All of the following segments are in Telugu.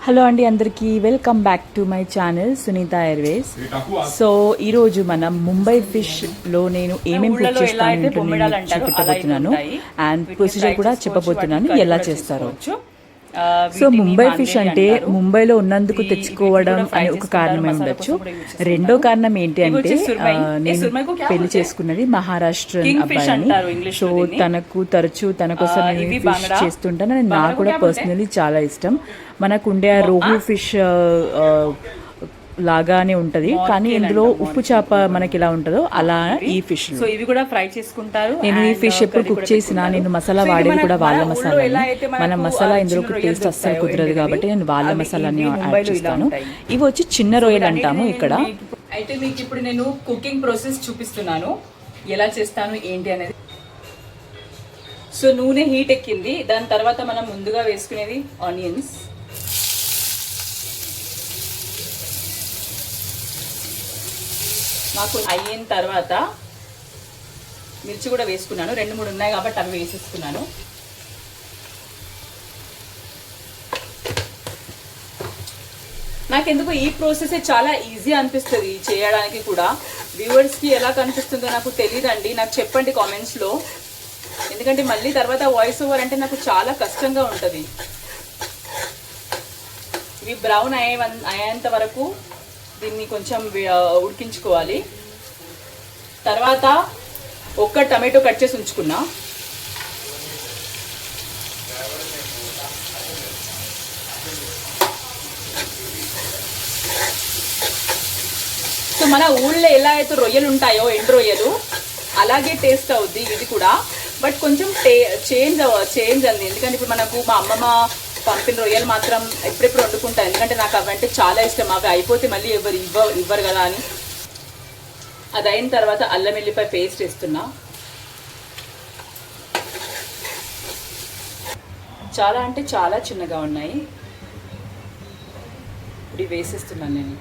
హలో అండి, అందరికీ welcome back to my channel Sunitha airways. So ఈరోజు మనం ముంబై ఫిష్లో నేను ఏమేమి కుక్ చేస్తాను చెప్పబోతున్నాను అండ్ ప్రొసీజర్ కూడా చెప్పబోతున్నాను ఎలా చేస్తారో. సో ముంబై ఫిష్ అంటే ముంబైలో ఉన్నందుకు తెచ్చుకోవడం అనే ఒక కారణం ఉండొచ్చు. రెండో కారణం ఏంటి అంటే నేను పెళ్లి చేసుకున్నది మహారాష్ట్రన్ అబ్బాయిని. సో తనకు తరచూ తన కోసం ఫిష్ చేస్తుంటాను. నాకు కూడా పర్సనలీ చాలా ఇష్టం. మనకు ఉండే రోహు ఫిష్ లాగానే ఉంటది, కానీ ఇందులో ఉప్పు చేప మనకి ఎలా ఉంటుందో అలా ఈ ఫిష్. సో ఇవి కూడా ఫ్రై చేసుకుంటారు. నేను ఈ ఫిష్ ఎప్పుడు కుక్ చేసినా నేను మసాలా వాడేది కూడా వాళ్ళ మసాలా. మన మసాలా ఇందులో టేస్ట్ అస్సలు కుదరదు కాబట్టి నేను వాళ్ళ మసాలాని యాడ్ చేస్తాను. ఇవి వచ్చి చిన్న రొయ్యలు అంటాము ఇక్కడ. అయితే మీకు ఇప్పుడు నేను కుకింగ్ ప్రాసెస్ చూపిస్తున్నాను, ఎలా చేస్తాను ఏంటి అనేది. సో నూనె హీట్ ఎక్కింది. దాని తర్వాత మనం ముందుగా వేసుకునేది ఆనియన్స్. నాకు అయిన తర్వాత మిర్చి కూడా వేసుకున్నాను. 2-3 ఉన్నాయి కాబట్టి అవి వేసేసుకున్నాను. నాకెందుకు ఈ ప్రాసెస్ చాలా ఈజీ అనిపిస్తుంది చేయడానికి కూడా. వ్యూవర్స్కి ఎలా కనిపిస్తుందో నాకు తెలియదండి, నాకు చెప్పండి కామెంట్స్లో. ఎందుకంటే మళ్ళీ తర్వాత వాయిస్ ఓవర్ అంటే నాకు చాలా కష్టంగా ఉంటుంది. ఇవి బ్రౌన్ అయ్యేంత వరకు దీన్ని కొంచెం ఉడికించుకోవాలి. తర్వాత ఒక్క టమాటో కట్ చేసి ఉంచుకున్నా. సో మన ఊళ్ళో ఎలా అయితే రొయ్యలు ఉంటాయో ఎండు రొయ్యలు, అలాగే టేస్ట్ అవుద్ది ఇది కూడా. బట్ కొంచెం చేంజ్ అంది. ఎందుకంటే ఇప్పుడు మనకు మా అమ్మమ్మ పంపిన రొయ్యలు మాత్రం ఎప్పుడెప్పుడు వండుకుంటాను, ఎందుకంటే నాకు అవంటే చాలా ఇష్టం. అవి అయిపోతే మళ్ళీ ఇవ్వరు కదా అని. అది అయిన తర్వాత అల్లం వెల్లిపాయ పేస్ట్ వేస్తున్నా. చాలా అంటే చాలా చిన్నగా ఉన్నాయి. ఇప్పుడు వేసేస్తున్నాను నేను.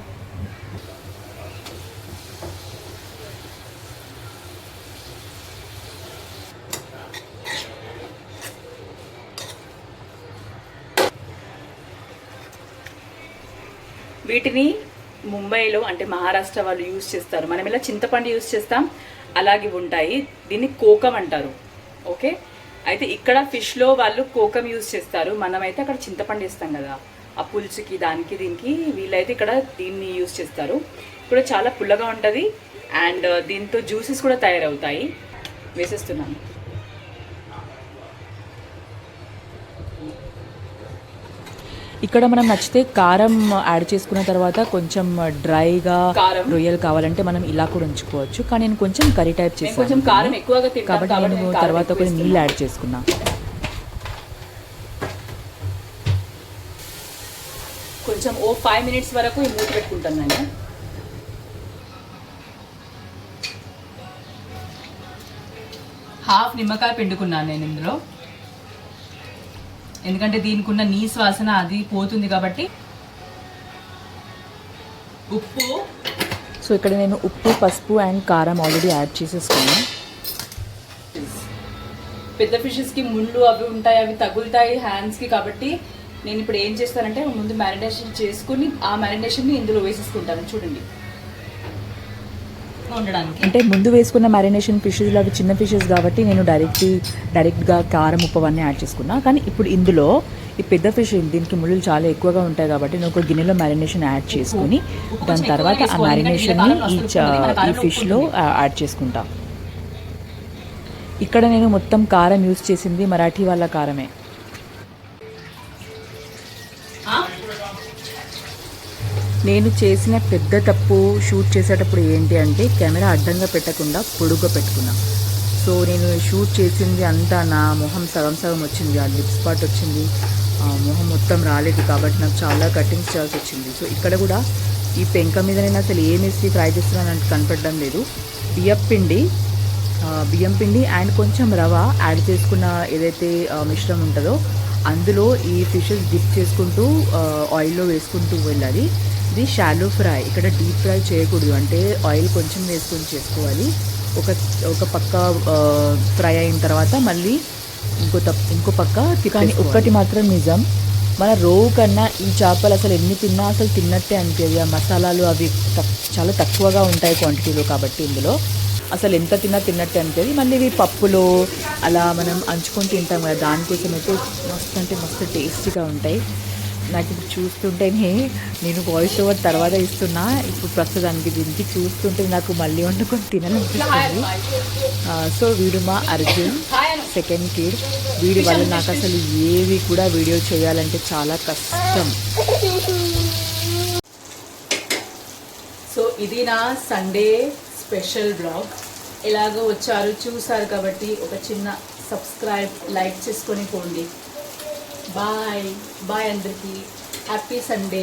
వీటిని ముంబైలో అంటే మహారాష్ట్ర వాళ్ళు యూజ్ చేస్తారు. మనం ఇలా చింతపండు యూజ్ చేస్తాం, అలాగే ఉంటాయి. దీన్ని కోకం అంటారు. ఓకే, అయితే ఇక్కడ ఫిష్లో వాళ్ళు కోకం యూజ్ చేస్తారు. మనమైతే అక్కడ చింతపండు వేస్తాం కదా ఆ పులుసుకి, దానికి దీనికి. వీళ్ళైతే ఇక్కడ దీన్ని యూజ్ చేస్తారు. కూడా చాలా పుల్లగా ఉంటుంది అండ్ దీంతో జ్యూసెస్ కూడా తయారవుతాయి. వేసేస్తున్నాను. ఇక్కడ మనం నచ్చితే కారం యాడ్ చేసుకున్న తర్వాత కొంచెం డ్రైగా రొయ్యలు కావాలంటే మనం ఇలా కూడా ఉంచుకోవచ్చు. కానీ నేను కొంచెం కర్రీ టైప్ చేసాను కాబట్టి నేను తర్వాత కొన్ని నీళ్ళు యాడ్ చేసుకున్నా. కొంచెం 5 minutes వరకు మూత పెట్టుకుంటాను నేను. హాఫ్ నిమ్మకాయ పిండుకున్నాను నేను ఇందులో, ఎందుకంటే దీనికి ఉన్న నీసు వాసన అది పోతుంది కాబట్టి. ఉప్పు. సో ఇక్కడ నేను ఉప్పు, పసుపు అండ్ కారం ఆల్రెడీ యాడ్ చేసేసుకున్నాను. పెద్ద ఫిషెస్కి ముళ్ళు అవి ఉంటాయి, అవి తగులుతాయి హ్యాండ్స్కి. కాబట్టి నేను ఇప్పుడు ఏం చేస్తానంటే ముందు మ్యారినేషన్ చేసుకుని ఆ మ్యారినేషన్ని ఇందులో వేసేసుకుంటాను. చూడండి, ఉండడానికి అంటే ముందు వేసుకున్న మ్యారినేషన్ ఫిషెస్ అవి చిన్న ఫిషెస్ కాబట్టి నేను డైరెక్ట్గా కారం, ఉప్పు అవన్నీ యాడ్ చేసుకున్నా. కానీ ఇప్పుడు ఇందులో ఈ పెద్ద ఫిష్ దీనికి ముళ్ళు చాలా ఎక్కువగా ఉంటాయి కాబట్టి నేను ఒక గిన్నెలో మ్యారినేషన్ యాడ్ చేసుకుని దాని తర్వాత ఆ మ్యారినేషన్ని ఈ ఫిష్లో యాడ్ చేసుకుంటా. ఇక్కడ నేను మొత్తం కారం యూజ్ చేసింది మరాఠీ వాళ్ళ కారమే. నేను చేసిన పెద్ద తప్పు షూట్ చేసేటప్పుడు ఏంటి అంటే కెమెరా అడ్డంగా పెట్టకుండా పొడుగ్గా పెట్టుకున్నా. సో నేను షూట్ చేసింది అంతా నా మొహం సగం వచ్చింది, ఆ లిప్ స్పాట్ వచ్చింది, మొహం మొత్తం రాలేదు. కాబట్టి నాకు చాలా కటింగ్స్ చేయాల్సి వచ్చింది. సో ఇక్కడ కూడా ఈ పెంక మీద నేను అసలు ఏమేసి ఫ్రై చేస్తున్నాను అంటే కనపడడం లేదు. బియ్యం పిండి అండ్ కొంచెం రవ యాడ్ చేసుకున్న ఏదైతే మిశ్రమం ఉంటుందో అందులో ఈ ఫిషెస్ డిప్ చేసుకుంటూ ఆయిల్లో వేసుకుంటూ వెళ్ళాలి. ఇది షాలో ఫ్రై. ఇక్కడ డీప్ ఫ్రై చేయకూడదు, అంటే ఆయిల్ కొంచెం వేసుకొని చేసుకోవాలి. ఒక పక్క ఫ్రై అయిన తర్వాత మళ్ళీ ఇంకో పక్క కానీ ఒక్కటి మాత్రం నిజం, మన రోవు కన్నా ఈ చేపలు అసలు ఎన్ని తిన్నా అసలు తిన్నట్టే అనిపించదు. ఆ మసాలాలు అవి చాలా తక్కువగా ఉంటాయి క్వాంటిటీలో, కాబట్టి ఇందులో అసలు ఎంత తిన్నా తిన్నట్టే అనిపించదు. మళ్ళీ ఇవి పప్పులో అలా మనం అంచుకొని తింటాం కదా, దానికోసం అయితే మస్తు అంటే మస్తు టేస్టీగా ఉంటాయి. నాకు ఇప్పుడు చూస్తుంటేనే, నేను వాయిస్ ఓవర్ తర్వాత ఇస్తున్నా, ఇప్పుడు ప్రస్తుతానికి దీనికి చూస్తుంటే నాకు మళ్ళీ వండుకొని తినాలనిపిస్తుంది. సో వీడు మా అర్జున్, సెకండ్ కిడ్. వీడి వల్ల నాకు అసలు ఏవి కూడా వీడియో చేయాలంటే చాలా కష్టం. సో ఇది నా సండే స్పెషల్ బ్లాగ్. ఎలాగో వచ్చారు చూసారు కాబట్టి ఒక చిన్న సబ్స్క్రైబ్, లైక్ చేసుకొని పోండి. బాయ్ బాయ్ అందరికీ. Happy Sunday.